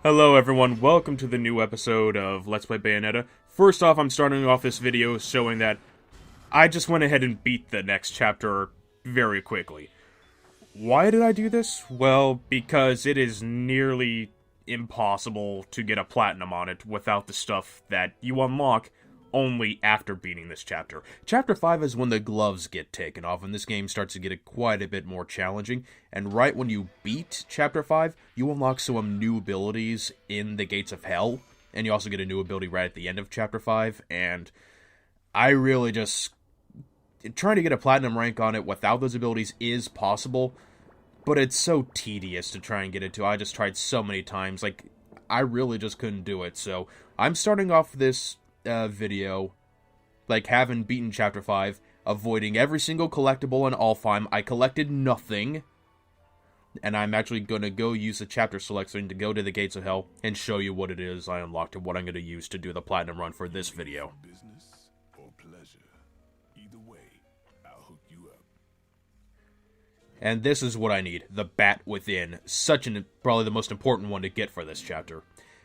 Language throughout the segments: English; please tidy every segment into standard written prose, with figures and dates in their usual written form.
Hello everyone, welcome to the new episode of Let's Play Bayonetta. First off, I'm starting off this video showing that I just went ahead and beat the next chapter very quickly. Why did I do this? Well, because it is nearly impossible to get a platinum on it without the stuff that you unlock only after beating this chapter. Chapter 5 is when the gloves get taken off, and this game starts to get quite a bit more challenging, and right when you beat Chapter 5, you unlock some new abilities in the Gates of Hell, and you also get a new ability right at the end of Chapter 5, and I really just... trying to get a platinum rank on it without those abilities is possible, but it's so tedious to try and get it to. I just tried so many times, like, I really just couldn't do it, so I'm starting off this video, like, having beaten Chapter 5, avoiding every single collectible in Alfheim. I collected nothing, and I'm actually going to go use the chapter selection to go to the Gates of Hell and show you what it is I unlocked and what I'm going to use to do the platinum run for this video. Business or pleasure, either way, I'll hook you up. And this is what I need, the Bat Within, probably the most important one to get for this chapter.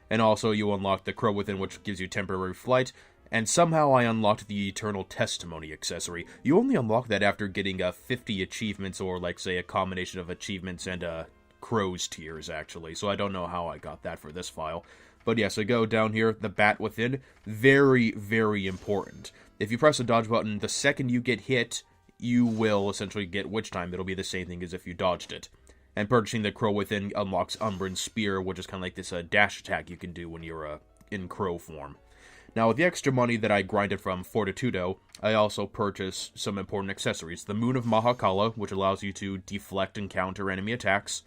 And also, you unlock the Crow Within, which gives you temporary flight. And somehow I unlocked the Eternal Testimony accessory. You only unlock that after getting 50 achievements, or, like, say, a combination of achievements and Crow's Tears, actually. So I don't know how I got that for this file. But yeah, so go down here, the Bat Within. Very, very important. If you press the dodge button, the second you get hit, you will essentially get Witch Time. It'll be the same thing as if you dodged it. And purchasing the Crow Within unlocks Umbran Spear, which is kind of like this dash attack you can do when you're in Crow form. Now, with the extra money that I grinded from Fortitudo, I also purchased some important accessories. The Moon of Mahakala, which allows you to deflect and counter enemy attacks.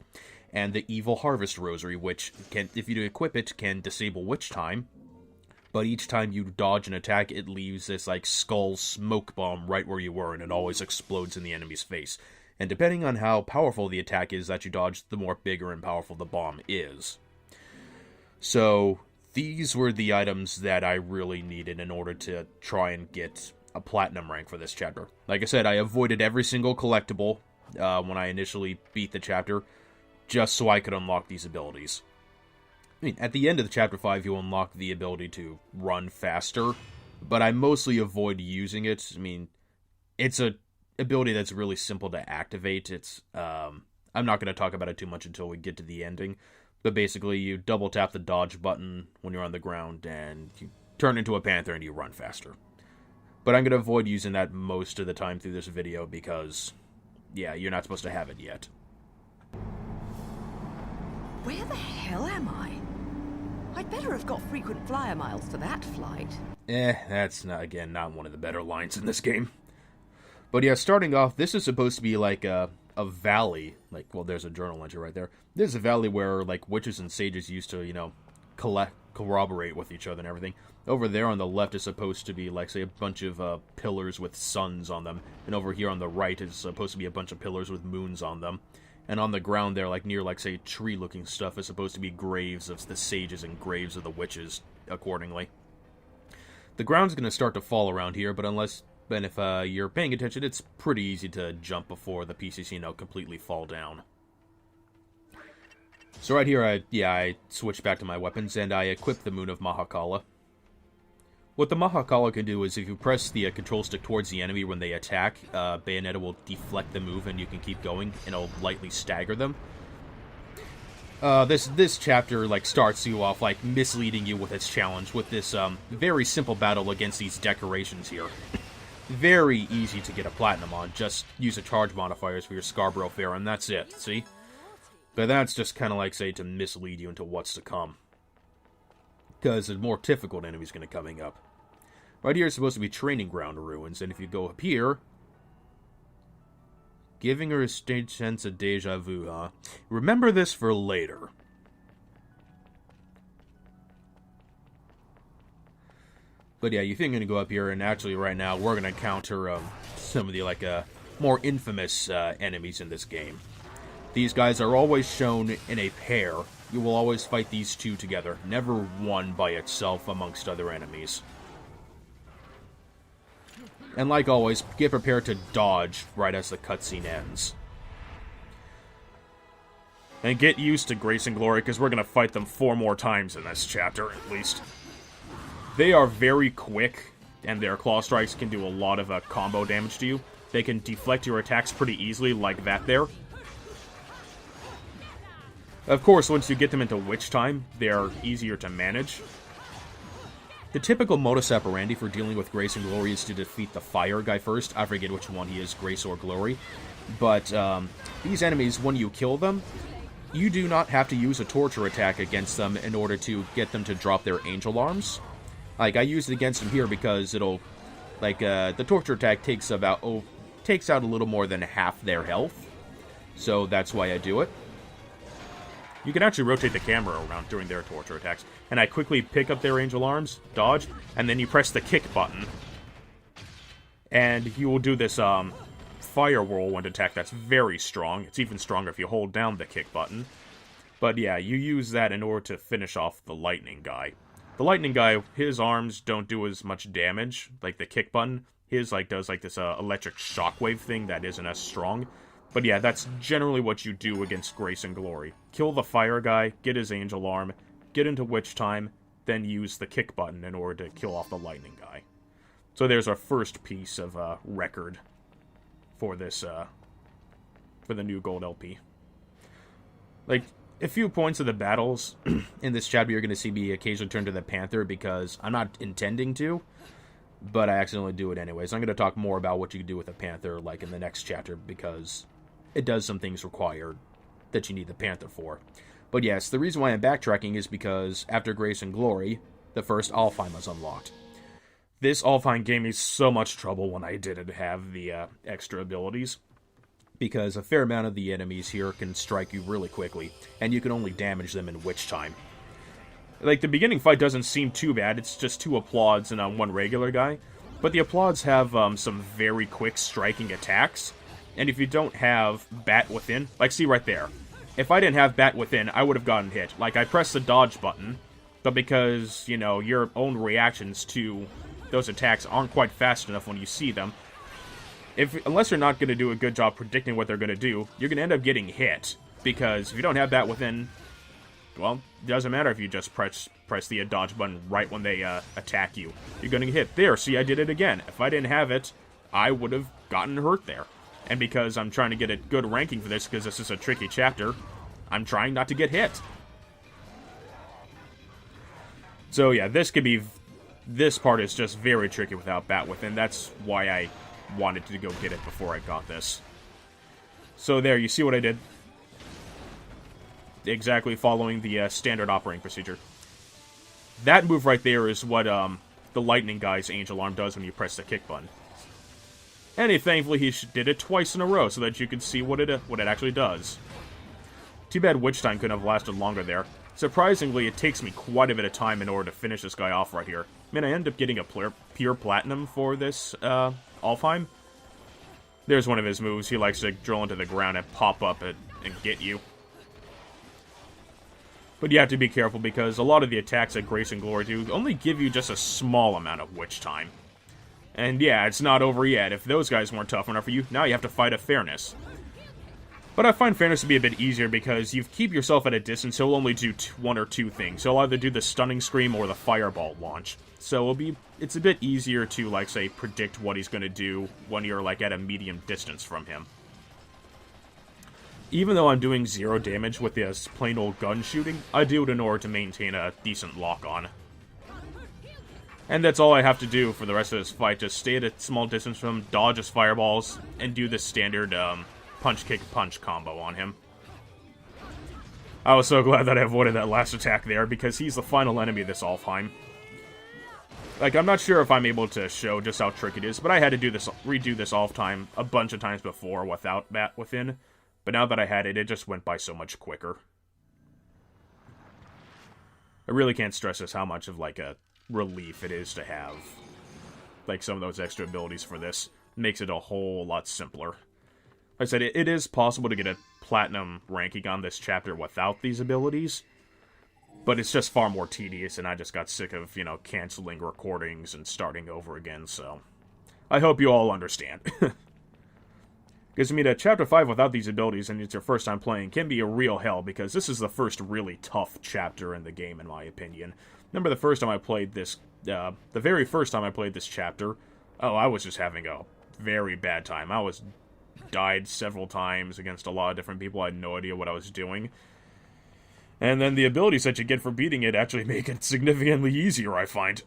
And the Evil Harvest Rosary, which, if you equip it, can disable Witch Time. But each time you dodge an attack, it leaves this, like, skull smoke bomb right where you were, and it always explodes in the enemy's face. And depending on how powerful the attack is that you dodge, the more bigger and powerful the bomb is. So, these were the items that I really needed in order to try and get a platinum rank for this chapter. Like I said, I avoided every single collectible when I initially beat the chapter, just so I could unlock these abilities. I mean, at the end of the Chapter 5, you unlock the ability to run faster, but I mostly avoid using it. I mean, it's a ability that's really simple to activate. It's I'm not going to talk about it too much until we get to the ending, but basically you double tap the dodge button when you're on the ground and you turn into a panther and you run faster. But I'm going to avoid using that most of the time through this video because, yeah, you're not supposed to have it yet. Where the hell am I? I'd better have got frequent flyer miles for that flight. That's not one of the better lines in this game. But yeah, starting off, this is supposed to be like a valley. Like, well, there's a journal entry right there. There's a valley where, like, witches and sages used to, you know, corroborate with each other and everything. Over there on the left is supposed to be, like, say, a bunch of pillars with suns on them. And over here on the right is supposed to be a bunch of pillars with moons on them. And on the ground there, like, near, like, say, tree-looking stuff is supposed to be graves of the sages and graves of the witches, accordingly. The ground's going to start to fall around here, but if you're paying attention, it's pretty easy to jump before the PCC note completely fall down. So right here, I switched back to my weapons, and I equipped the Moon of Mahakala. What the Mahakala can do is, if you press the control stick towards the enemy when they attack, Bayonetta will deflect the move, and you can keep going, and it'll lightly stagger them. This chapter, like, starts you off, like, misleading you with its challenge, with this, very simple battle against these decorations here. Very easy to get a platinum on. Just use the charge modifiers for your Scarborough Fair, and that's it, see? But that's just kind of like, say, to mislead you into what's to come. Because a more difficult enemy's going to coming up. Right here is supposed to be Training Ground Ruins, and if you go up here... Giving her a stage sense of deja vu, huh? Remember this for later. But yeah, you think you're going to go up here, and actually right now we're going to encounter some of the, like, more infamous enemies in this game. These guys are always shown in a pair. You will always fight these two together, never one by itself amongst other enemies. And like always, get prepared to dodge right as the cutscene ends. And get used to Grace and Glory, because we're going to fight them 4 more times in this chapter, at least. They are very quick, and their claw strikes can do a lot of combo damage to you. They can deflect your attacks pretty easily, like that there. Of course, once you get them into Witch Time, they are easier to manage. The typical modus operandi for dealing with Grace and Glory is to defeat the fire guy first. I forget which one he is, Grace or Glory. But these enemies, when you kill them, you do not have to use a torture attack against them in order to get them to drop their angel arms. Like, I used it against them here because it'll, like, the torture attack takes out a little more than half their health. So that's why I do it. You can actually rotate the camera around during their torture attacks. And I quickly pick up their angel arms, dodge, and then you press the kick button. And you will do this, fire whirlwind attack that's very strong. It's even stronger if you hold down the kick button. But yeah, you use that in order to finish off the lightning guy. The lightning guy, his arms don't do as much damage, like the kick button. His, like, does, like, this, electric shockwave thing that isn't as strong. But yeah, that's generally what you do against Grace and Glory. Kill the fire guy, get his angel arm, get into Witch Time, then use the kick button in order to kill off the lightning guy. So there's our first piece of, record for this, for the new gold LP. Like, a few points of the battles in this chapter, you're going to see me occasionally turn to the Panther because I'm not intending to, but I accidentally do it anyways. I'm going to talk more about what you can do with a Panther, like, in the next chapter, because it does some things required that you need the Panther for. But yes, the reason why I'm backtracking is because after Grace and Glory, the first Alfheim was unlocked. This Alfheim gave me so much trouble when I didn't have the extra abilities, because a fair amount of the enemies here can strike you really quickly, and you can only damage them in Witch Time. Like, the beginning fight doesn't seem too bad, it's just 2 Applauds and 1 regular guy, but the Applauds have some very quick striking attacks, and if you don't have Bat Within, like, see right there, if I didn't have Bat Within, I would have gotten hit. Like, I pressed the dodge button, but because, you know, your own reactions to those attacks aren't quite fast enough when you see them, unless you're not going to do a good job predicting what they're going to do, you're going to end up getting hit. Because if you don't have Bat Within, well, it doesn't matter if you just press the dodge button right when they attack you. You're going to get hit. There, see, I did it again. If I didn't have it, I would have gotten hurt there. And because I'm trying to get a good ranking for this, because this is a tricky chapter, I'm trying not to get hit. So yeah, this part is just very tricky without Bat Within. That's why I wanted to go get it before I got this. So there, you see what I did? Exactly following the standard operating procedure. That move right there is what the lightning guy's angel arm does when you press the kick button. And thankfully he did it twice in a row so that you could see what it actually does. Too bad Witch Time couldn't have lasted longer there. Surprisingly, it takes me quite a bit of time in order to finish this guy off right here. I mean, I end up getting a pure platinum for this Alfheim. There's one of his moves. He likes to drill into the ground and pop up and get you. But you have to be careful because a lot of the attacks that Grace and Glory do only give you just a small amount of Witch Time. And yeah, it's not over yet. If those guys weren't tough enough for you, now you have to fight a Fairness. But I find Fairness to be a bit easier because you keep yourself at a distance, he'll only do 1 or 2 things. He'll either do the Stunning Scream or the Fireball launch. So it's a bit easier to, like, say, predict what he's going to do when you're, like, at a medium distance from him. Even though I'm doing 0 damage with this plain old gun shooting, I do it in order to maintain a decent lock-on. And that's all I have to do for the rest of this fight, just stay at a small distance from him, dodge his fireballs, and do the standard, punch-kick-punch combo on him. I was so glad that I avoided that last attack there, because he's the final enemy of this Alfheim. Like, I'm not sure if I'm able to show just how tricky it is, but I had to redo this Alfheim a bunch of times before without Bat Within. But now that I had it, it just went by so much quicker. I really can't stress this how much of, like, a relief it is to have, like, some of those extra abilities for this. It makes it a whole lot simpler. Like I said, it is possible to get a platinum ranking on this chapter without these abilities, but it's just far more tedious, and I just got sick of, you know, canceling recordings and starting over again, so I hope you all understand. Because, I mean, Chapter 5 without these abilities, and it's your first time playing, can be a real hell, because this is the first really tough chapter in the game, in my opinion. Remember the first time I played this, the very first time I played this chapter, oh, I was just having a very bad time. Died several times against a lot of different people. I had no idea what I was doing. And then the abilities that you get for beating it actually make it significantly easier, I find.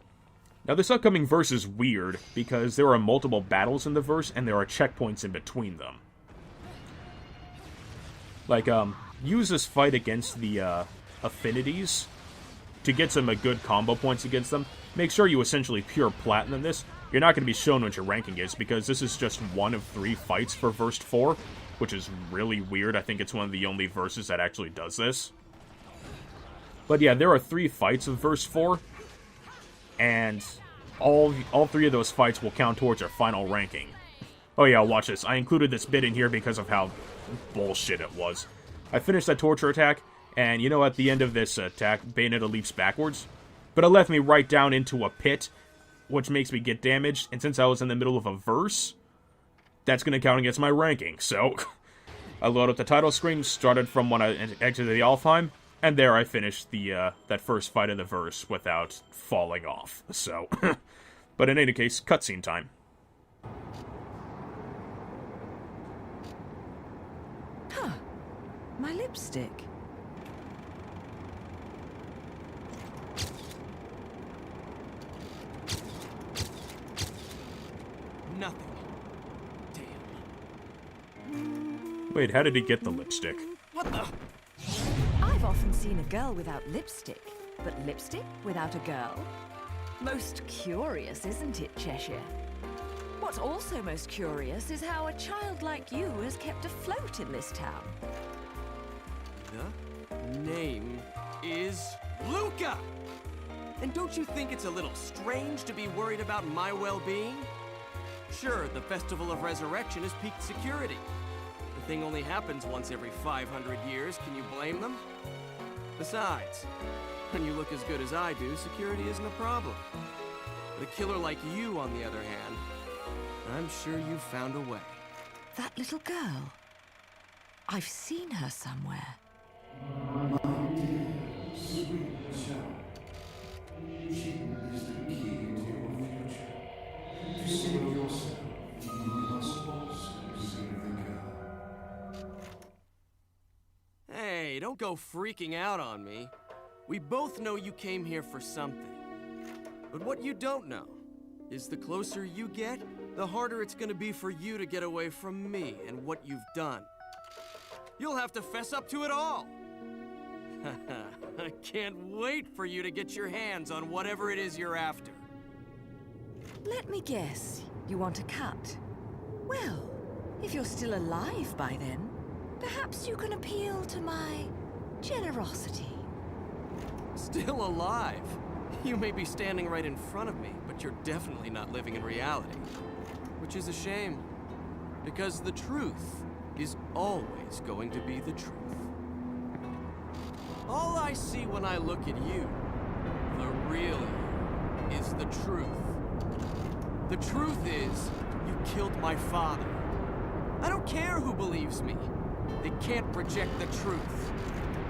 Now, this upcoming verse is weird, because there are multiple battles in the verse, and there are checkpoints in between them. Like, use this fight against the, affinities to get some good combo points against them. Make sure you essentially pure platinum this. You're not going to be shown what your ranking is, because this is just one of 3 fights for verse 4, which is really weird. I think it's one of the only verses that actually does this. But yeah, there are 3 fights of verse 4, and all 3 of those fights will count towards your final ranking. Oh yeah, watch this. I included this bit in here because of how bullshit it was. I finished that torture attack, and you know, at the end of this attack, Bayonetta leaps backwards. But it left me right down into a pit, which makes me get damaged, and since I was in the middle of a verse, that's going to count against my ranking. So, I load up the title screen, started from when I exited the Alfheim, and there I finished the that first fight of the verse without falling off. So, but in any case, cutscene time. Huh. My lipstick. Nothing. Damn. Wait, how did he get the lipstick? What the? I've often seen a girl without lipstick, but lipstick without a girl? Most curious, isn't it, Cheshire? What's also most curious is how a child like you is kept afloat in this town. The name is Luca! And don't you think it's a little strange to be worried about my well-being? Sure, the Festival of Resurrection is peak security. The thing only happens once every 500 years, can you blame them? Besides, when you look as good as I do, security isn't a problem. But a killer like you, on the other hand, I'm sure you've found a way. That little girl. I've seen her somewhere. Hey, don't go freaking out on me. We both know you came here for something. But what you don't know is the closer you get, the harder it's gonna be for you to get away from me and what you've done. You'll have to fess up to it all. I can't wait for you to get your hands on whatever it is you're after. Let me guess. You want a cut? Well, if you're still alive by then, perhaps you can appeal to my generosity. Still alive? You may be standing right in front of me, but you're definitely not living in reality. Which is a shame, because the truth is always going to be the truth. All I see when I look at you, the real you, is the truth. The truth is, you killed my father. I don't care who believes me. They can't reject the truth.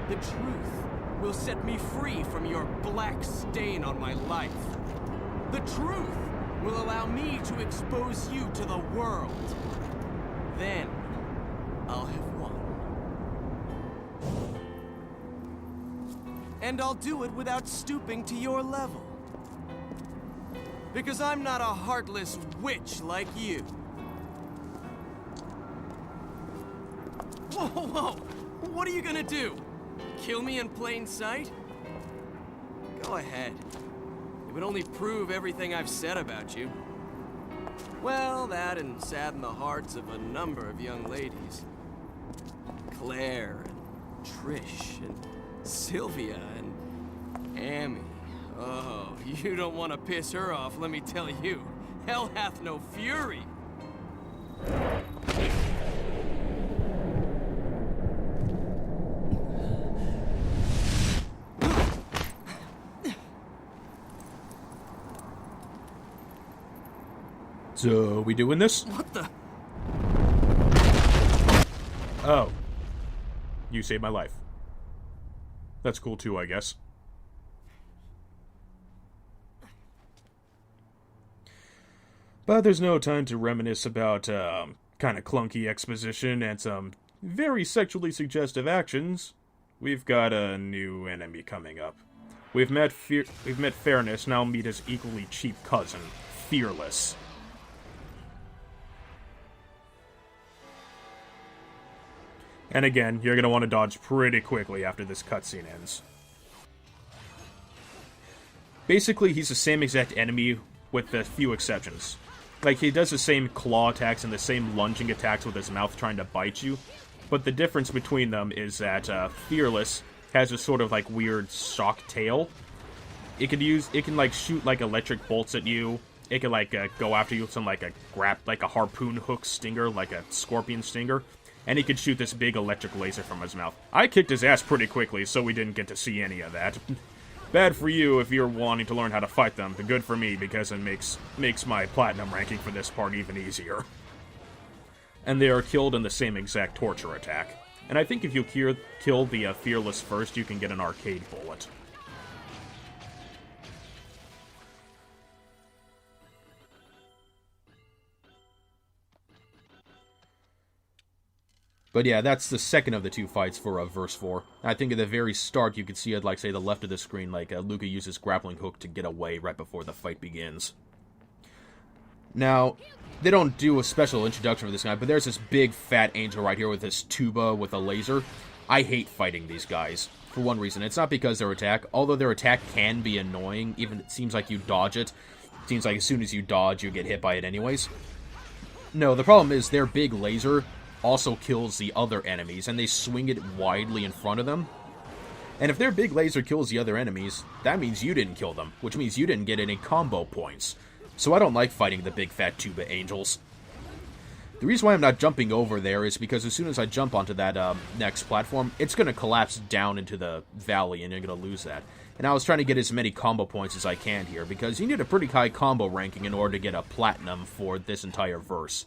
The truth will set me free from your black stain on my life. The truth will allow me to expose you to the world. Then, I'll have won. And I'll do it without stooping to your level. Because I'm not a heartless witch like you. Whoa, whoa! What are you gonna do? Kill me in plain sight? Go ahead. It would only prove everything I've said about you. Well, that and sadden the hearts of a number of young ladies. Claire, and Trish, and Sylvia, and Amy. Oh, you don't want to piss her off, let me tell you. Hell hath no fury. So, we doing this? What the? Oh. You saved my life. That's cool too, I guess. But there's no time to reminisce about kind of clunky exposition and some very sexually suggestive actions. We've got a new enemy coming up. We've met Fairness, now meet his equally cheap cousin, Fearless. And again, you're going to want to dodge pretty quickly after this cutscene ends. Basically, he's the same exact enemy with a few exceptions. Like, he does the same claw attacks and the same lunging attacks with his mouth trying to bite you. But the difference between them is that Fearless has a sort of, like, weird shock tail. It can, like, shoot, like, electric bolts at you. It can, like, go after you with some, like, a harpoon hook stinger, like a scorpion stinger. And he could shoot this big electric laser from his mouth. I kicked his ass pretty quickly, so we didn't get to see any of that. Bad for you if you're wanting to learn how to fight them, but good for me because it makes my platinum ranking for this part even easier. And they are killed in the same exact torture attack. And I think if you kill the Fearless first, you can get an arcade bullet. But yeah, that's the second of the two fights for Verse 4. I think at the very start, you can see at, like, say, the left of the screen, like, Luca uses grappling hook to get away right before the fight begins. Now, they don't do a special introduction for this guy, but there's this big fat angel right here with this tuba with a laser. I hate fighting these guys, for one reason. It's not because their attack, although their attack can be annoying, even it seems like you dodge it. It seems like as soon as you dodge, you get hit by it anyways. No, the problem is their big laser also kills the other enemies, and they swing it widely in front of them. And if their big laser kills the other enemies, that means you didn't kill them, which means you didn't get any combo points. So I don't like fighting the big fat tuba angels. The reason why I'm not jumping over there is because as soon as I jump onto that next platform, it's going to collapse down into the valley, and you're going to lose that. And I was trying to get as many combo points as I can here, because you need a pretty high combo ranking in order to get a platinum for this entire verse.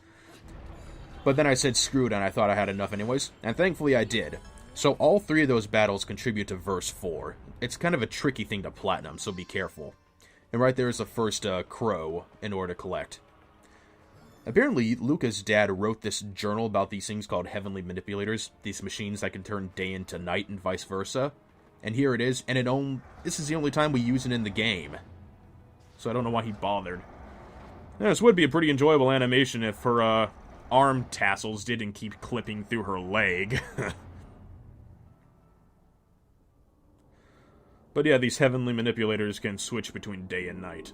But then I said screw it, and I thought I had enough anyways, and thankfully I did. So all three of those battles contribute to Verse 4. It's kind of a tricky thing to platinum, so be careful. And right there is the first crow in order to collect. Apparently, Luca's dad wrote this journal about these things called heavenly manipulators, these machines that can turn day into night and vice versa. And here it is, and this is the only time we use it in the game. So I don't know why he bothered. Yeah, this would be a pretty enjoyable animation if her, arm tassels didn't keep clipping through her leg. But yeah, these heavenly manipulators can switch between day and night.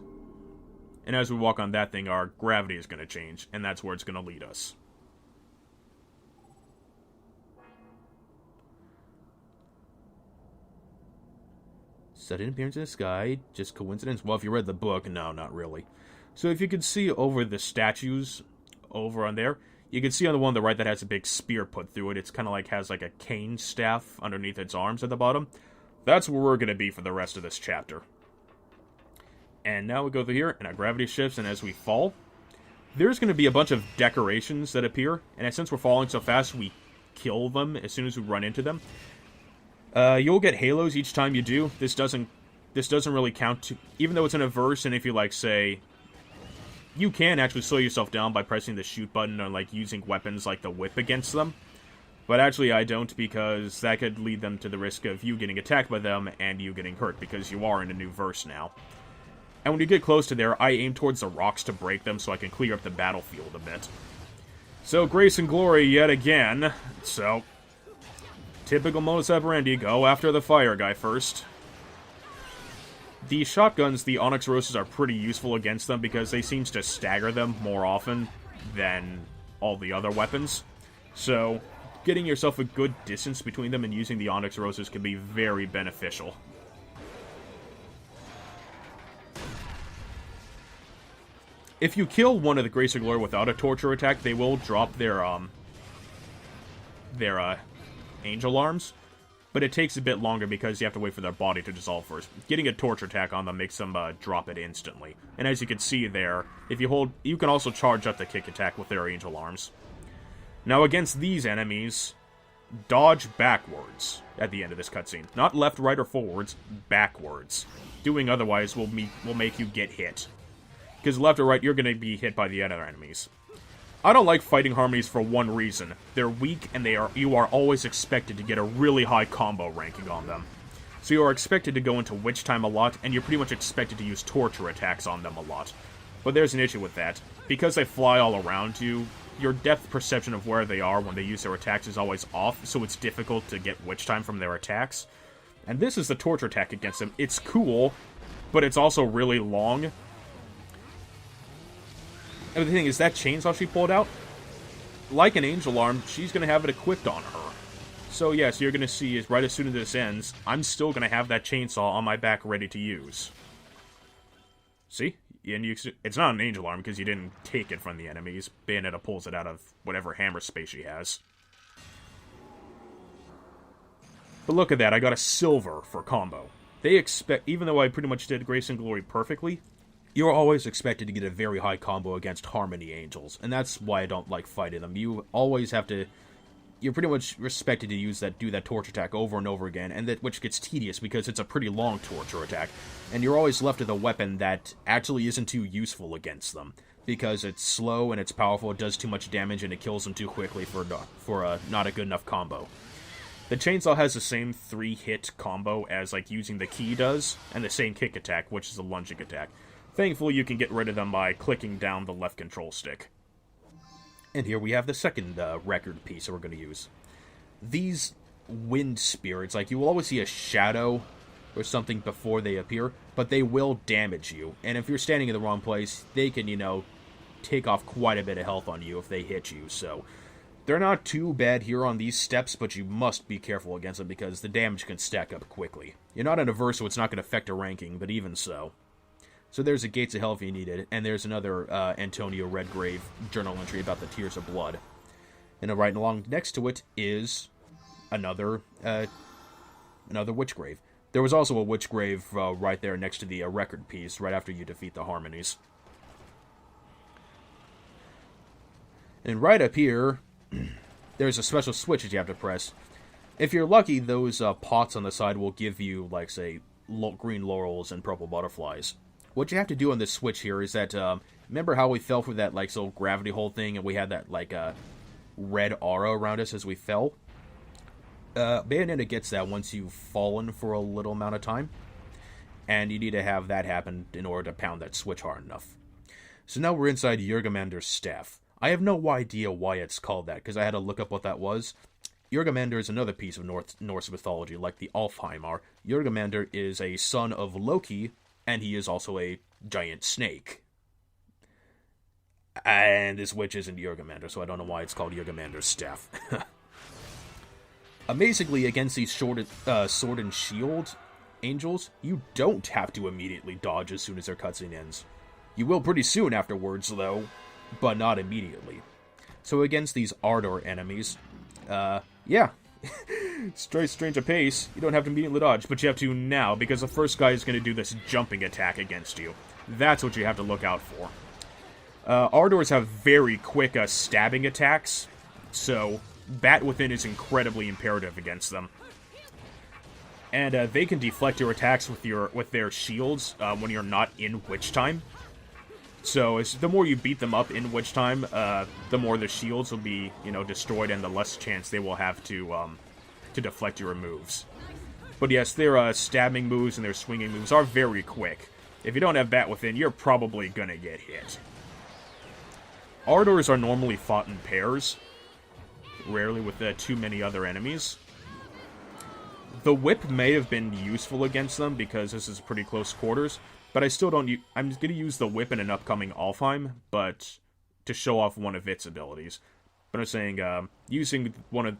And as we walk on that thing, our gravity is going to change, and that's where it's going to lead us. Sudden appearance in the sky, just coincidence? Well, if you read the book, no, not really. So if you could see over the statues over on there, you can see on the one on the right that has a big spear put through it. It's kind of like has like a cane staff underneath its arms at the bottom. That's where we're going to be for the rest of this chapter. And now we go through here, and our gravity shifts, and as we fall, there's going to be a bunch of decorations that appear, and since we're falling so fast, we kill them as soon as we run into them. You'll get halos each time you do. This doesn't really count to, even though it's in a verse, and if you, like, say, you can actually slow yourself down by pressing the shoot button or, like, using weapons like the whip against them. But actually I don't, because that could lead them to the risk of you getting attacked by them and you getting hurt, because you are in a new verse now. And when you get close to there, I aim towards the rocks to break them so I can clear up the battlefield a bit. So, grace and glory yet again. So, typical modus operandi, go after the fire guy first. The shotguns, the Onyx Roses, are pretty useful against them because they seem to stagger them more often than all the other weapons. So, getting yourself a good distance between them and using the Onyx Roses can be very beneficial. If you kill one of the Grace and Glory without a torture attack, they will drop their angel arms, but it takes a bit longer because you have to wait for their body to dissolve first. Getting a torture attack on them makes them drop it instantly. And as you can see there, if you hold, you can also charge up the kick attack with their angel arms. Now against these enemies, dodge backwards at the end of this cutscene. Not left, right, or forwards, backwards. Doing otherwise will make you get hit. Because left or right, you're going to be hit by the other enemies. I don't like fighting harmonies for one reason. They're weak, and you are always expected to get a really high combo ranking on them. So you are expected to go into witch time a lot, and you're pretty much expected to use torture attacks on them a lot. But there's an issue with that. Because they fly all around you, your depth perception of where they are when they use their attacks is always off, so it's difficult to get witch time from their attacks. And this is the torture attack against them. It's cool, but it's also really long. And the thing is, that chainsaw she pulled out, like an angel arm, she's going to have it equipped on her. So yes, you're going to see, is right as soon as this ends, I'm still going to have that chainsaw on my back ready to use. See? And it's not an angel arm because you didn't take it from the enemies. Bayonetta pulls it out of whatever hammer space she has. But look at that, I got a silver for combo. They expect, even though I pretty much did Grace and Glory perfectly, you're always expected to get a very high combo against Harmony Angels. And that's why I don't like fighting them. You always have to... You're pretty much expected to do that torture attack over and over again, and which gets tedious because it's a pretty long torture attack. And you're always left with a weapon that actually isn't too useful against them. Because it's slow and it's powerful, it does too much damage, and it kills them too quickly for not a good enough combo. The chainsaw has the same 3-hit combo as like using the key does, and the same kick attack, which is a lunging attack. Thankfully, you can get rid of them by clicking down the left control stick. And here we have the second record piece that we're going to use. These wind spirits, like, you will always see a shadow or something before they appear, but they will damage you. And if you're standing in the wrong place, they can, take off quite a bit of health on you if they hit you. So, they're not too bad here on these steps, but you must be careful against them because the damage can stack up quickly. You're not in a verse, so it's not going to affect a ranking, but even so. So there's a Gates of Hell if you need it, and there's another Antonio Redgrave journal entry about the Tears of Blood. And right along next to it is another witch grave. There was also a witch grave right there next to the record piece, right after you defeat the Harmonies. And right up here, there's a special switch that you have to press. If you're lucky, those pots on the side will give you, like, say, green laurels and purple butterflies. What you have to do on this switch here is that, remember how we fell through that, like, so gravity hole thing, and we had that, like, red aura around us as we fell? Bayonetta gets that once you've fallen for a little amount of time, and you need to have that happen in order to pound that switch hard enough. So now we're inside Jurgamander's staff. I have no idea why it's called that, because I had to look up what that was. Jurgamander is another piece of Norse mythology, like the Alfheim are. Jurgamander is a son of Loki, and he is also a giant snake. And this witch isn't Jurgamander, so I don't know why it's called Jurgamander's staff. Amazingly, against these sword and shield angels, you don't have to immediately dodge as soon as their cutscene ends. You will pretty soon afterwards, though, but not immediately. So against these Ardor enemies, yeah. Strange a pace. You don't have to immediately dodge, but you have to now, because the first guy is going to do this jumping attack against you. That's what you have to look out for. Ardors have very quick stabbing attacks, so Bat Within is incredibly imperative against them. And they can deflect your attacks with their shields when you're not in Witch Time. So the more you beat them up in Witch Time, the more the shields will be, destroyed, and the less chance they will have to deflect your moves. But yes, their stabbing moves and their swinging moves are very quick. If you don't have Bat Within, you're probably gonna get hit. Ardors are normally fought in pairs, rarely with too many other enemies. The whip may have been useful against them because this is pretty close quarters, but I still don't. I'm going to use the whip in an upcoming Alfheim, but to show off one of its abilities. But I'm saying using one of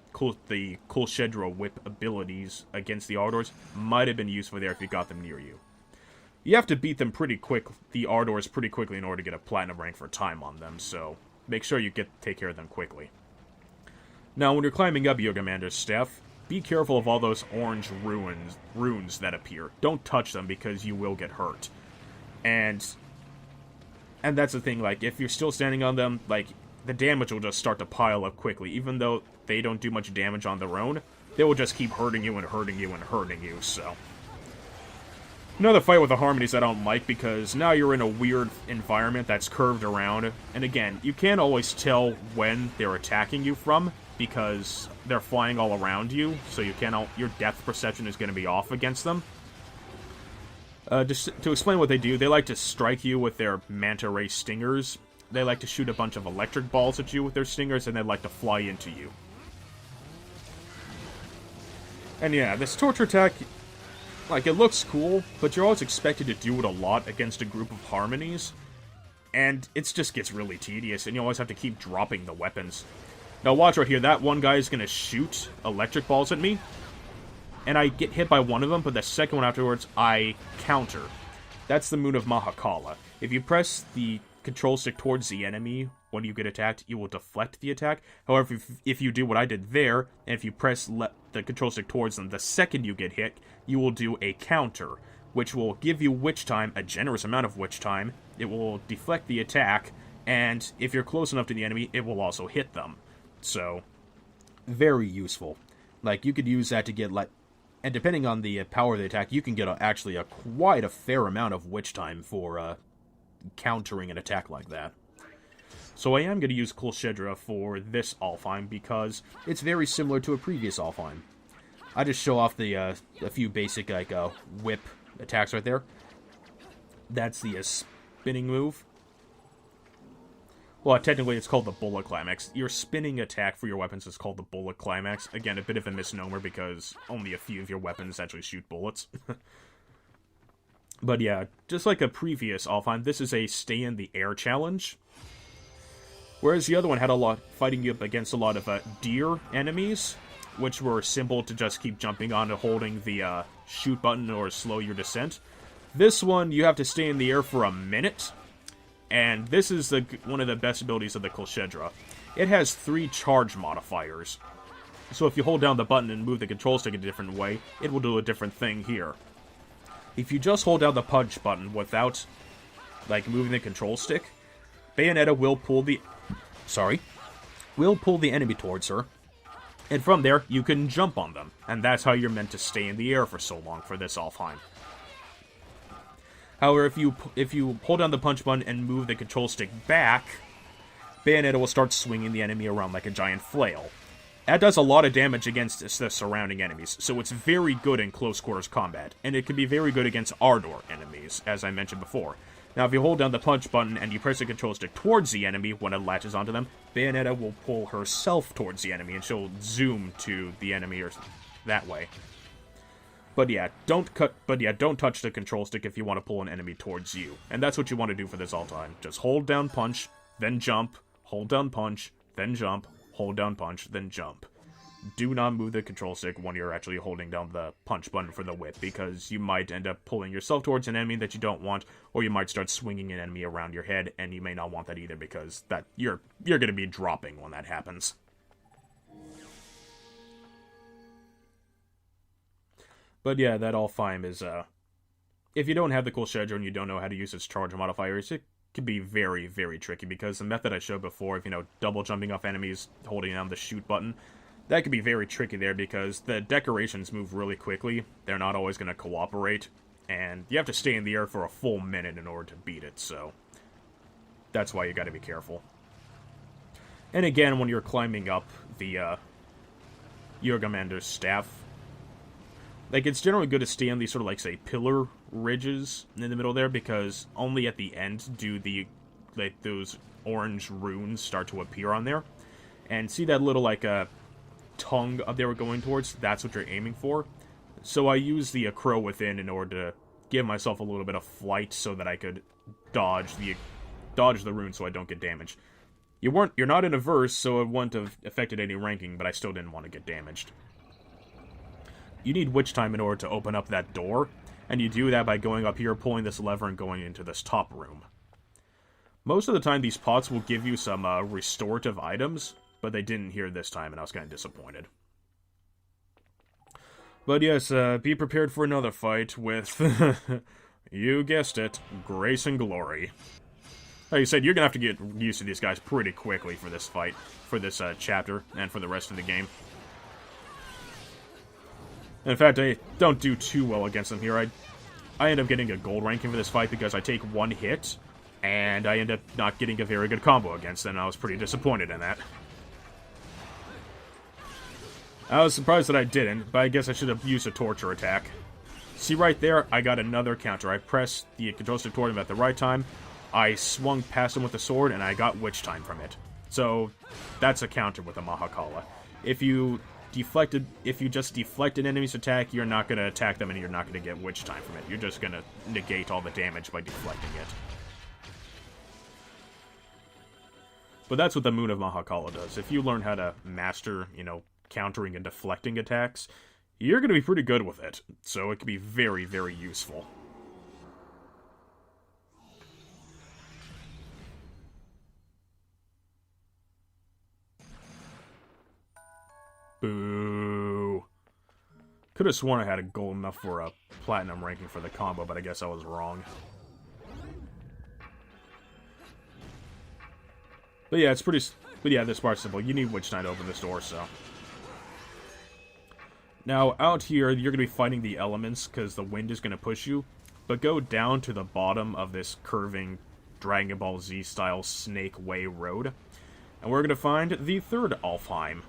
the Kulshedra whip abilities against the Ardors might have been useful there if you got them near you. You have to beat them pretty quick, the Ardors pretty quickly in order to get a platinum rank for time on them, so make sure you take care of them quickly. Now, when you're climbing up Jurgamander's staff, be careful of all those orange runes that appear. Don't touch them because you will get hurt. And that's the thing, like, if you're still standing on them, like, the damage will just start to pile up quickly, even though they don't do much damage on their own. They will just keep hurting you and hurting you and hurting you, so... Another fight with the Harmonies I don't like, because now you're in a weird environment that's curved around. And again, you can't always tell when they're attacking you from, because they're flying all around you, so you can't... your depth perception is going to be off against them. Just to explain what they do, they like to strike you with their manta ray stingers. They like to shoot a bunch of electric balls at you with their stingers, and they like to fly into you. And yeah, this torture attack, like, it looks cool, but you're always expected to do it a lot against a group of Harmonies, and it just gets really tedious, and you always have to keep dropping the weapons. Now watch right here, that one guy is going to shoot electric balls at me, and I get hit by one of them, but the second one afterwards, I counter. That's the Moon of Mahakala. If you press the control stick towards the enemy when you get attacked, you will deflect the attack. However, if you do what I did there, and if you press the control stick towards them the second you get hit, you will do a counter, which will give you witch time, a generous amount of witch time. It will deflect the attack, and if you're close enough to the enemy, it will also hit them. So, very useful. Like, you could use that to get, like, and depending on the power of the attack, you can get actually quite a fair amount of witch time for countering an attack like that. So I am going to use Colchedra for this Alfheim because it's very similar to a previous Alfheim. I just show off the a few basic like whip attacks right there. That's the spinning move. Well, technically it's called the Bullet Climax. Your spinning attack for your weapons is called the Bullet Climax. Again, a bit of a misnomer because only a few of your weapons actually shoot bullets. But yeah, just like a previous Alfheim, this is a stay in the air challenge. Whereas the other one had a lot, fighting you up against a lot of deer enemies, which were simple to just keep jumping on and holding the shoot button or slow your descent. This one, you have to stay in the air for a minute, and this is one of the best abilities of the Colchedra. It has 3 charge modifiers, so if you hold down the button and move the control stick a different way, it will do a different thing here. If you just hold down the punch button without, like, moving the control stick, Bayonetta will pull the enemy towards her, and from there, you can jump on them, and that's how you're meant to stay in the air for so long for this Alfheim. However, if you hold down the punch button and move the control stick back, Bayonetta will start swinging the enemy around like a giant flail. That does a lot of damage against the surrounding enemies, so it's very good in close quarters combat, and it can be very good against Ardor enemies, as I mentioned before. Now, if you hold down the punch button and you press the control stick towards the enemy when it latches onto them, Bayonetta will pull herself towards the enemy, and she'll zoom to the enemy or that way. But yeah, don't touch the control stick if you want to pull an enemy towards you. And that's what you want to do for this all time. Just hold down punch, then jump, hold down punch, then jump, hold down punch, then jump. Do not move the control stick when you're actually holding down the punch button for the whip, because you might end up pulling yourself towards an enemy that you don't want, or you might start swinging an enemy around your head, and you may not want that either, because you're going to be dropping when that happens. But yeah, that Alfheim is, if you don't have the Colchedra and you don't know how to use its charge modifiers, it can be very, very tricky, because the method I showed before of, double jumping off enemies, holding down the shoot button, that can be very tricky there, because the decorations move really quickly, they're not always going to cooperate, and you have to stay in the air for a full minute in order to beat it, so that's why you gotta be careful. And again, when you're climbing up the, Jurgamander's staff, like, it's generally good to stay on these sort of, like, say, pillar ridges in the middle there, because only at the end do those orange runes start to appear on there. And see that little, like, tongue up there we're going towards? That's what you're aiming for. So I use the Crow Within in order to give myself a little bit of flight so that I could dodge the rune so I don't get damaged. You're not in a verse, so it wouldn't have affected any ranking, but I still didn't want to get damaged. You need witch time in order to open up that door, and you do that by going up here, pulling this lever, and going into this top room. Most of the time, these pots will give you some restorative items, but they didn't here this time, and I was kind of disappointed. But yes, be prepared for another fight with, you guessed it, Grace and Glory. Like I said, you're gonna have to get used to these guys pretty quickly for this fight, for this chapter, and for the rest of the game. In fact, I don't do too well against them here. I end up getting a gold ranking for this fight because I take one hit, and I end up not getting a very good combo against them. I was pretty disappointed in that. I was surprised that I didn't, but I guess I should have used a torture attack. See right there, I got another counter. I pressed the control stick toward him at the right time, I swung past him with the sword, and I got witch time from it. So, that's a counter with a Mahakala. If you just deflect an enemy's attack, you're not going to attack them and you're not going to get witch time from it. You're just going to negate all the damage by deflecting it. But that's what the Moon of Mahakala does. If you learn how to master, countering and deflecting attacks, you're going to be pretty good with it. So it can be very, very useful. Boo. Could have sworn I had a gold enough for a platinum ranking for the combo, but I guess I was wrong. But yeah, this part's simple. You need Witch Knight to open this door, so. Now, out here, you're going to be fighting the elements, because the wind is going to push you. But go down to the bottom of this curving Dragon Ball Z-style Snake Way road. And we're going to find the third Alfheim.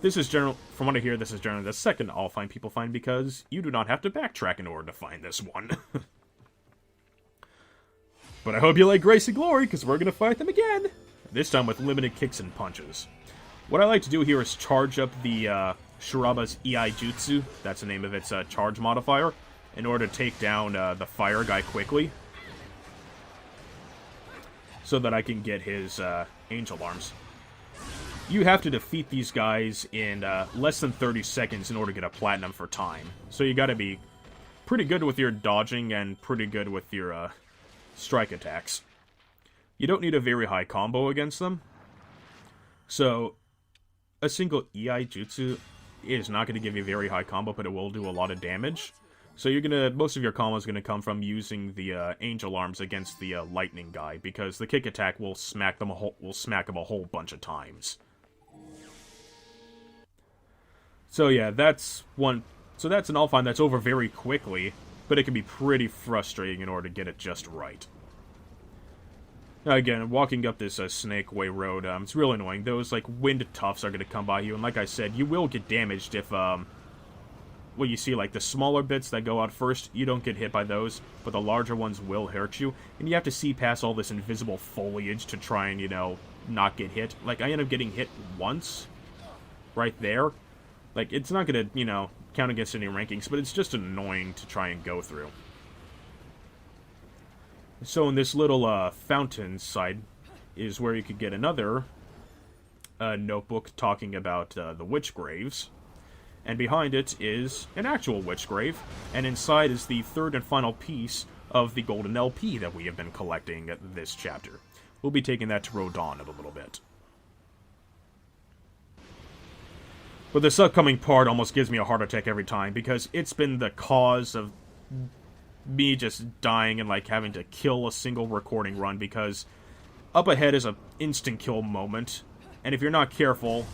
This is from what I hear, this is generally the second Alfheim people find because you do not have to backtrack in order to find this one. But I hope you like Grace and Glory, because we're going to fight them again. This time with limited kicks and punches. What I like to do here is charge up the Shiraba's EI Jutsu, that's the name of its charge modifier, in order to take down the fire guy quickly. So that I can get his angel arms. You have to defeat these guys in less than 30 seconds in order to get a platinum for time. So you gotta be pretty good with your dodging and pretty good with your strike attacks. You don't need a very high combo against them. So a single EI Jutsu is not going to give you a very high combo, but it will do a lot of damage. So most of your combo is gonna come from using the angel arms against the lightning guy, because the kick attack will smack him a whole bunch of times. So yeah, that's an Alfheim that's over very quickly, but it can be pretty frustrating in order to get it just right. Now again, walking up this Snake Way road, it's real annoying. Those wind tufts are going to come by you, and like I said, you will get damaged if you see the smaller bits that go out first, you don't get hit by those, but the larger ones will hurt you, and you have to see past all this invisible foliage to try and, not get hit. I end up getting hit once, right there. It's not gonna, count against any rankings, but it's just annoying to try and go through. So in this little fountain side is where you could get another notebook talking about the witch graves. And behind it is an actual witch grave, and inside is the third and final piece of the golden LP that we have been collecting this chapter. We'll be taking that to Rodon in a little bit. But this upcoming part almost gives me a heart attack every time, because it's been the cause of me just dying and having to kill a single recording run, because up ahead is an instant kill moment, and if you're not careful,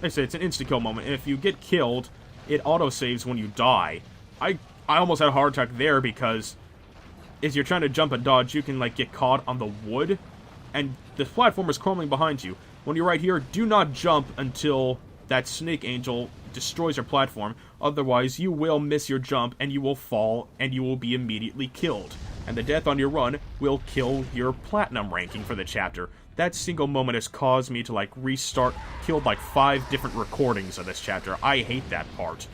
I say it's an instant kill moment, and if you get killed, it autosaves when you die. I almost had a heart attack there, because as you're trying to jump and dodge, you can get caught on the wood, and the platform is crumbling behind you. When you're right here, do not jump until that snake angel destroys your platform, otherwise you will miss your jump, and you will fall, and you will be immediately killed. And the death on your run will kill your platinum ranking for the chapter. That single moment has caused me to, restart, killed, 5 different recordings of this chapter. I hate that part.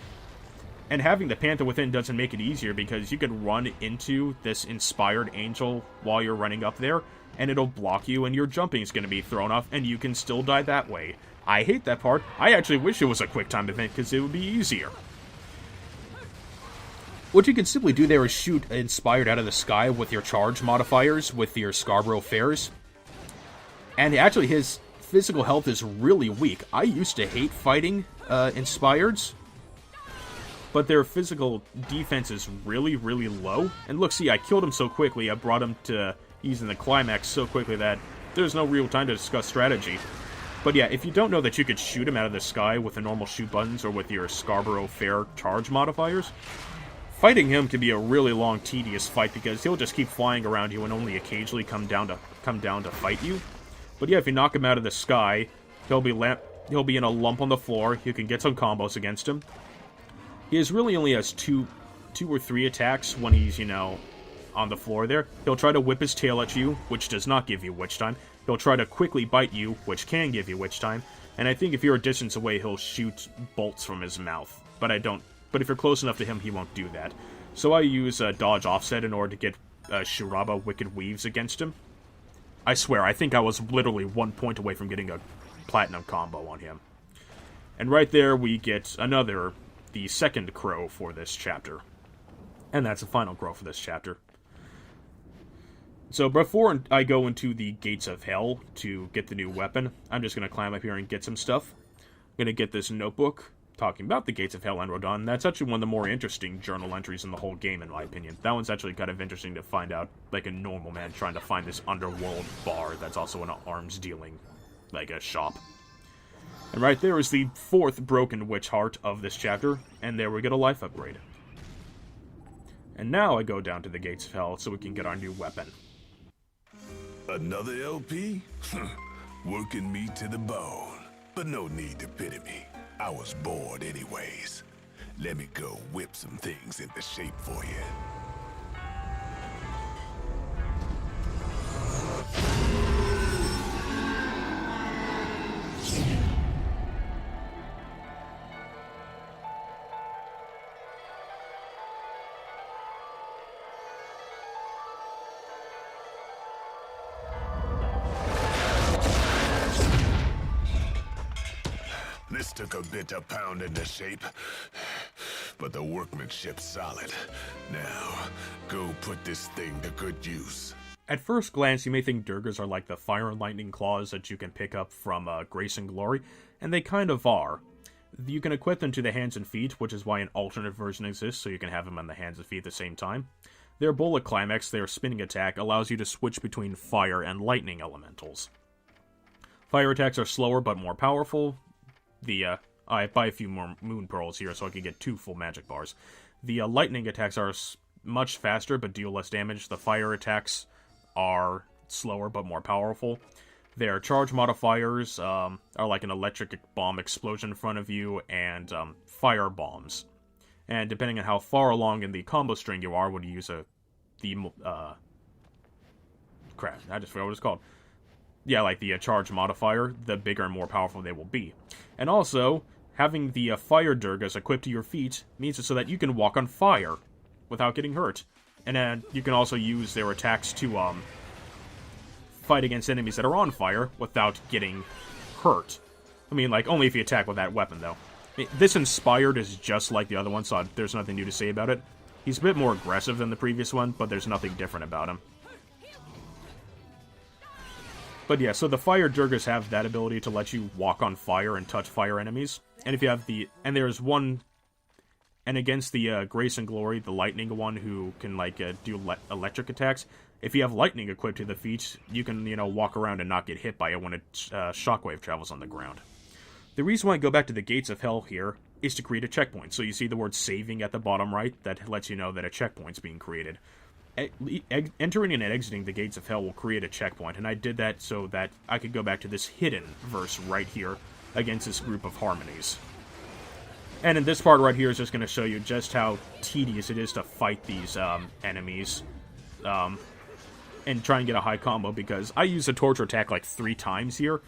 And having the Panther Within doesn't make it easier, because you can run into this inspired angel while you're running up there, and it'll block you, and your jumping is going to be thrown off, and you can still die that way. I hate that part. I actually wish it was a quick time event, because it would be easier. What you can simply do there is shoot inspired out of the sky with your charge modifiers, with your Scarborough Fairs. And actually, his physical health is really weak. I used to hate fighting inspireds, but their physical defense is really, really low. And look, see, I killed him so quickly, I brought him to using the climax so quickly that there's no real time to discuss strategy. But yeah, if you don't know that you could shoot him out of the sky with the normal shoot buttons or with your Scarborough Fair charge modifiers, fighting him can be a really long, tedious fight because he'll just keep flying around you and only occasionally come down to fight you. But yeah, if you knock him out of the sky, he'll be in a lump on the floor. You can get some combos against him. He really only has two or three attacks when he's, you know, on the floor there. He'll try to whip his tail at you, which does not give you witch time. He'll try to quickly bite you, which can give you witch time. And I think if you're a distance away, he'll shoot bolts from his mouth. But if you're close enough to him, he won't do that. So I use dodge offset in order to get Shuraba Wicked Weaves against him. I swear, I think I was literally 1 point away from getting a platinum combo on him. And right there, we get the second crow for this chapter. And that's the final crow for this chapter. So before I go into the Gates of Hell to get the new weapon, I'm just going to climb up here and get some stuff. I'm going to get this notebook talking about the Gates of Hell and Rodon. That's actually one of the more interesting journal entries in the whole game, in my opinion. That one's actually kind of interesting to find out, like a normal man trying to find this underworld bar that's also an arms dealing, like a shop. And right there is the fourth broken witch heart of this chapter, and there we get a life upgrade. And now I go down to the Gates of Hell so we can get our new weapon. Another LP? Working me to the bone. But no need to pity me. I was bored anyways. Let me go whip some things into shape for you. This took a bit of pounding to shape, but the workmanship's solid. Now, go put this thing to good use. At first glance, you may think Durgas are like the fire and lightning claws that you can pick up from Grace and Glory, and they kind of are. You can equip them to the hands and feet, which is why an alternate version exists, so you can have them on the hands and feet at the same time. Their bullet climax, their spinning attack, allows you to switch between fire and lightning elementals. Fire attacks are slower but more powerful. I buy a few more moon pearls here so I can get 2 full magic bars. The lightning attacks are much faster but deal less damage. The fire attacks are slower but more powerful. Their charge modifiers are like an electric bomb explosion in front of you and fire bombs. And depending on how far along in the combo string you are when you use crap, I just forgot what it's called. Yeah, like the charge modifier, the bigger and more powerful they will be. And also, having the fire Durgas equipped to your feet means it so that you can walk on fire without getting hurt. And then you can also use their attacks to fight against enemies that are on fire without getting hurt. I mean, like, only if you attack with that weapon, though. This Inspired is just like the other one, so there's nothing new to say about it. He's a bit more aggressive than the previous one, but there's nothing different about him. But yeah, so the fire Durgas have that ability to let you walk on fire and touch fire enemies. And if you have and against the Grace and Glory, the lightning one who can do electric attacks, if you have lightning equipped to the feet, you can, walk around and not get hit by it when it shockwave travels on the ground. The reason why I go back to the Gates of Hell here is to create a checkpoint. So you see the word saving at the bottom right, that lets you know that a checkpoint's being created. Entering and exiting the Gates of Hell will create a checkpoint, and I did that so that I could go back to this hidden verse right here against this group of harmonies. And in this part right here is just going to show you just how tedious it is to fight these enemies and try and get a high combo, because I use a torture attack like 3 times here,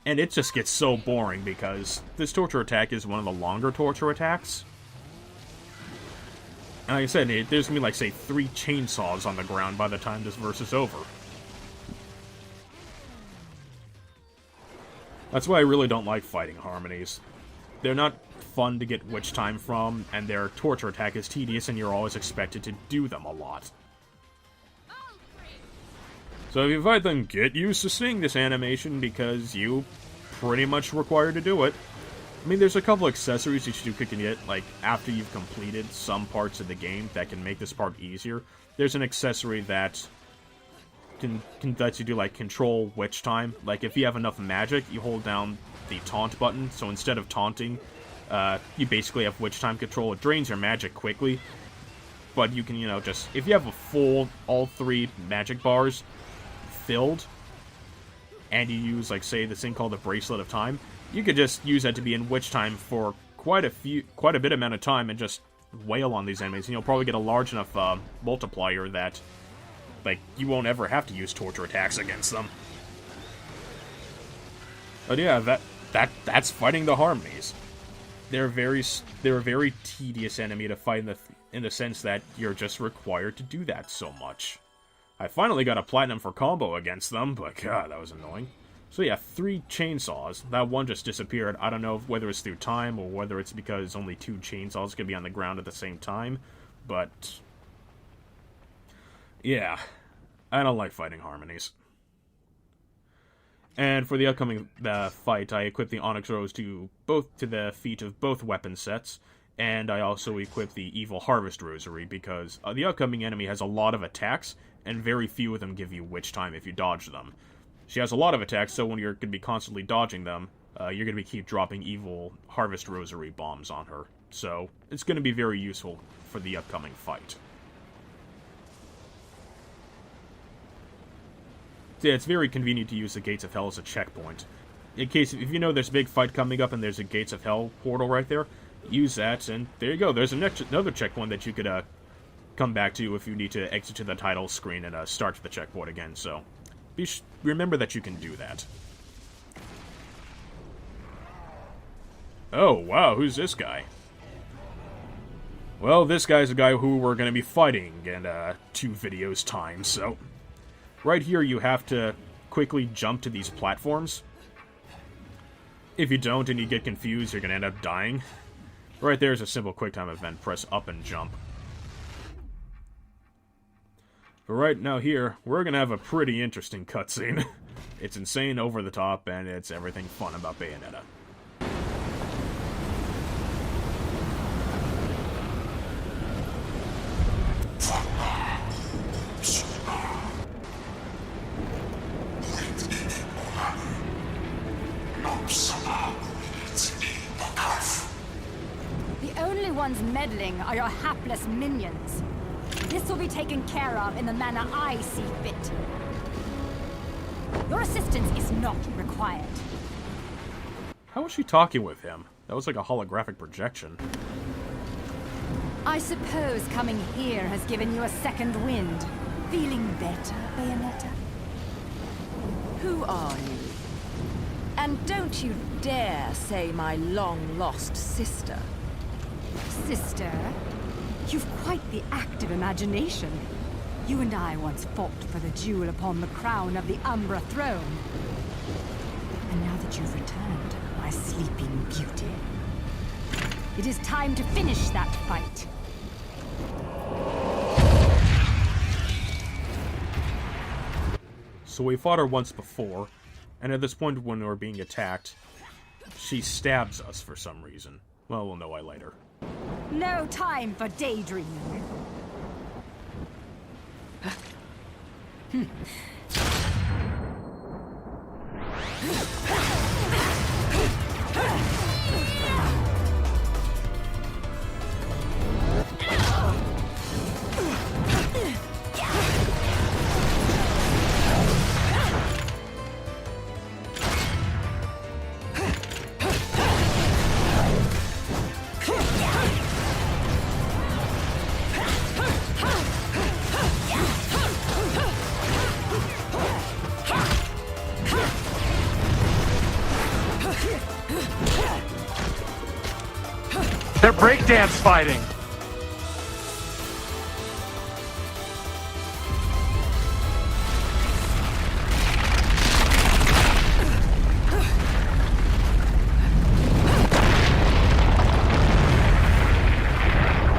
and it just gets so boring because this torture attack is one of the longer torture attacks. And like I said, there's going to be, like, say, 3 chainsaws on the ground by the time this verse is over. That's why I really don't like fighting harmonies. They're not fun to get witch time from, and their torture attack is tedious, and you're always expected to do them a lot. So if you fight them, get used to seeing this animation, because you pretty much required to do it. I mean, there's a couple accessories that you can get, like, after you've completed some parts of the game that can make this part easier. There's an accessory that lets you do like control witch time. Like if you have enough magic, you hold down the taunt button. So instead of taunting, you basically have witch time control. It drains your magic quickly, but you can just if you have a full all 3 magic bars filled, and you use like say this thing called the Bracelet of Time, you could just use that to be in witch time for quite a bit amount of time and just wail on these enemies, and you'll probably get a large enough multiplier that like you won't ever have to use torture attacks against them. But yeah, that's fighting the Harmonies. They're a very tedious enemy to fight in the sense that you're just required to do that so much. I finally got a platinum for combo against them, but god, that was annoying. So yeah, 3 chainsaws. That one just disappeared. I don't know whether it's through time or whether it's because only 2 chainsaws can be on the ground at the same time, but yeah, I don't like fighting Harmonies. And for the upcoming fight, I equipped the Onyx Rose to the feet of both weapon sets, and I also equipped the Evil Harvest Rosary because the upcoming enemy has a lot of attacks, and very few of them give you witch time if you dodge them. She has a lot of attacks, so when you're going to be constantly dodging them, you're going to keep dropping Evil Harvest Rosary bombs on her. So it's going to be very useful for the upcoming fight. Yeah, it's very convenient to use the Gates of Hell as a checkpoint. In case, if you know there's a big fight coming up and there's a Gates of Hell portal right there, use that, and there you go. There's another checkpoint that you could come back to if you need to exit to the title screen and start the checkpoint again, so remember that you can do that. Oh, wow, who's this guy? Well, this guy's a guy who we're going to be fighting in 2 videos' time, so right here you have to quickly jump to these platforms. If you don't and you get confused, you're going to end up dying. Right there's a simple QuickTime event. Press up and jump. But right now here, we're going to have a pretty interesting cutscene. It's insane, over the top, and it's everything fun about Bayonetta. The only ones meddling are your hapless minions. This will be taken care of in the manner I see fit. Your assistance is not required. How was she talking with him? That was like a holographic projection. I suppose coming here has given you a second wind. Feeling better, Bayonetta? Who are you? And don't you dare say my long-lost sister. Sister, you've quite the active imagination. You and I once fought for the jewel upon the crown of the Umbra throne. And now that you've returned, my sleeping beauty, it is time to finish that fight. So we fought her once before, and at this point when we were being attacked, she stabs us for some reason. Well, we'll know why later. No time for daydreaming. They're breakdance fighting!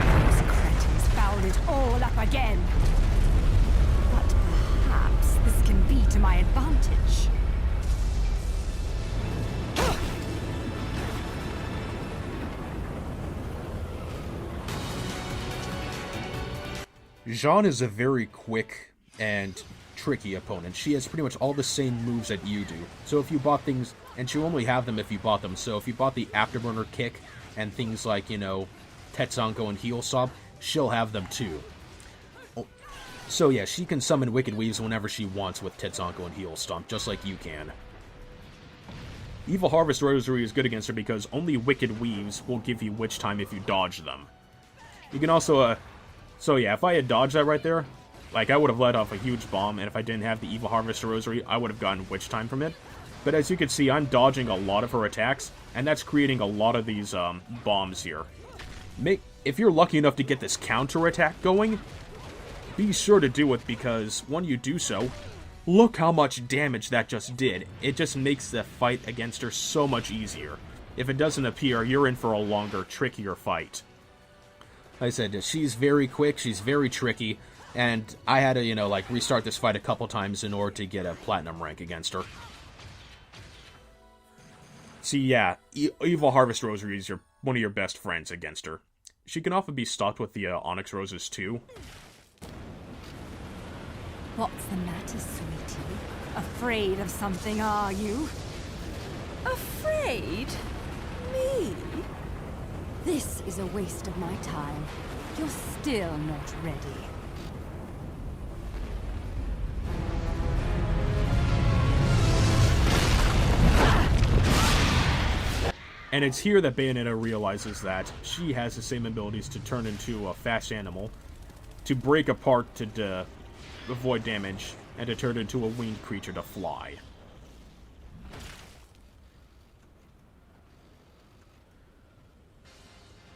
Those cretins fouled it all up again. But perhaps this can be to my advantage. Jeanne is a very quick and tricky opponent. She has pretty much all the same moves that you do. So if you bought things, and she'll only have them if you bought them, so if you bought the Afterburner Kick and things like, you know, Tetsunko and Heel Stomp, she'll have them too. So yeah, she can summon Wicked Weaves whenever she wants with Tetsunko and Heel Stomp, just like you can. Evil Harvest Rosary is good against her because only Wicked Weaves will give you Witch Time if you dodge them. You can also, so yeah, if I had dodged that right there, like, I would have let off a huge bomb, and if I didn't have the Evil Harvest Rosary, I would have gotten Witch Time from it. But as you can see, I'm dodging a lot of her attacks, and that's creating a lot of these, bombs here. If you're lucky enough to get this counter attack going, be sure to do it, because when you do so, look how much damage that just did. It just makes the fight against her so much easier. If it doesn't appear, you're in for a longer, trickier fight. Like I said, she's very quick, she's very tricky, and I had to, you know, like, restart this fight a couple times in order to get a Platinum rank against her. See, yeah, Evil Harvest Rosary is one of your best friends against her. She can often be stocked with the Onyx Roses, too. What's the matter, sweetie? Afraid of something, are you? Afraid? Me? This is a waste of my time. You're still not ready. And it's here that Bayonetta realizes that she has the same abilities to turn into a fast animal, to break apart to avoid damage, and to turn into a winged creature to fly.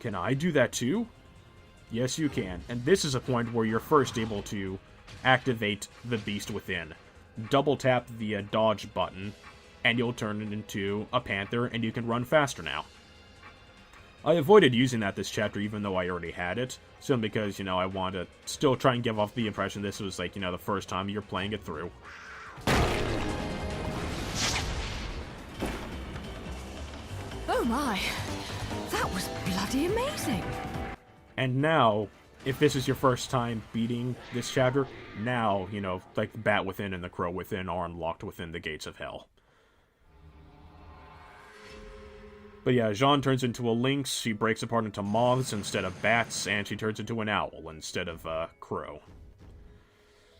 Can I do that too? Yes, you can. And this is a point where you're first able to activate the Beast Within. Double tap the dodge button, and you'll turn it into a panther, and you can run faster now. I avoided using that this chapter, even though I already had it, simply because, you know, I want to still try and give off the impression this was, like, you know, the first time you're playing it through. Oh my, that was bloody amazing. And now, if this is your first time beating this chapter, now, you know, like the Bat Within and the Crow Within are unlocked within the Gates of Hell. But yeah, Jeanne turns into a lynx, she breaks apart into moths instead of bats, and she turns into an owl instead of a crow.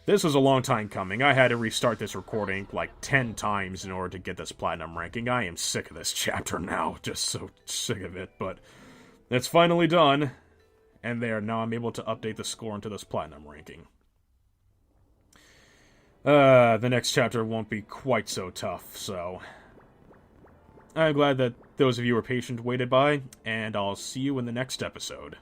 This was a long time coming. I had to restart this recording like 10 times in order to get this platinum ranking. I am sick of this chapter now, just so sick of it, but it's finally done. And there, now I'm able to update the score into this platinum ranking. The next chapter won't be quite so tough, so I'm glad that those of you who were patient waited by, and I'll see you in the next episode.